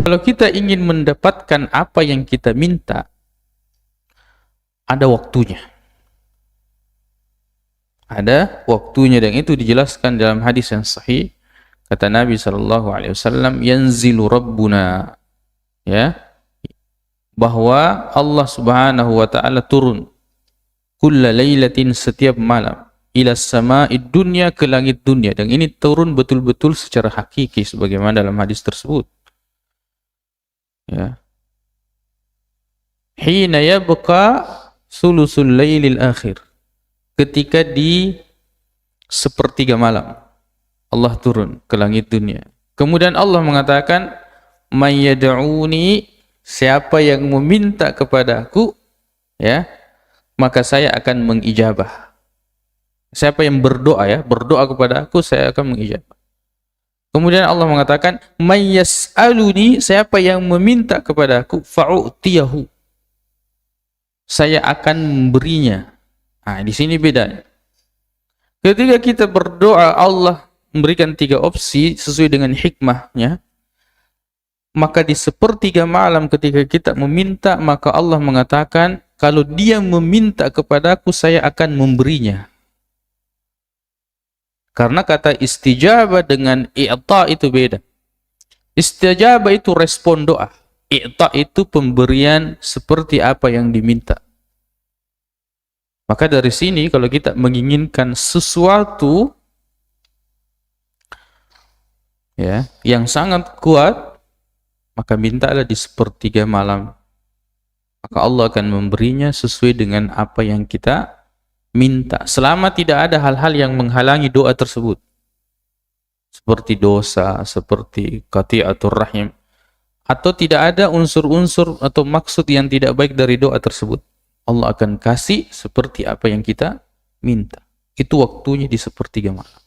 Kalau kita ingin mendapatkan apa yang kita minta, ada waktunya. Ada waktunya, dan itu dijelaskan dalam hadis yang sahih. Kata Nabi SAW, yanzilu Rabbuna, ya, bahwa Allah Subhanahu wa Ta'ala turun kulla lailatin, setiap malam, ila sama'id dunya, ke langit dunia. Dan ini turun betul-betul secara hakiki sebagaimana dalam hadis tersebut. Ya. Hina yabqa sulusul lailil akhir, ketika di sepertiga malam Allah turun ke langit dunia. Kemudian Allah mengatakan, may yad'uni, siapa yang meminta kepadaku, ya, maka saya akan mengijabah. Siapa yang berdoa, ya, berdoa kepada aku, saya akan mengijabah. Kemudian Allah mengatakan, may yas'aluni, siapa yang meminta kepadaku, fa'u'tiyahu, saya akan memberinya. Nah, di sini bedanya. Ketika kita berdoa, Allah memberikan 3 opsi sesuai dengan hikmahnya. Maka di sepertiga malam ketika kita meminta, maka Allah mengatakan, kalau dia meminta kepadaku, saya akan memberinya. Karena kata istijabah dengan i'ta itu beda. Istijabah itu respon doa. I'ta itu pemberian seperti apa yang diminta. Maka dari sini kalau kita menginginkan sesuatu, ya, yang sangat kuat, maka mintalah di sepertiga malam. Maka Allah akan memberinya sesuai dengan apa yang kita minta, selama tidak ada hal-hal yang menghalangi doa tersebut, seperti dosa, seperti qati'atur rahim, atau tidak ada unsur-unsur atau maksud yang tidak baik dari doa tersebut. Allah akan kasih seperti apa yang kita minta. Itu waktunya di sepertiga malam.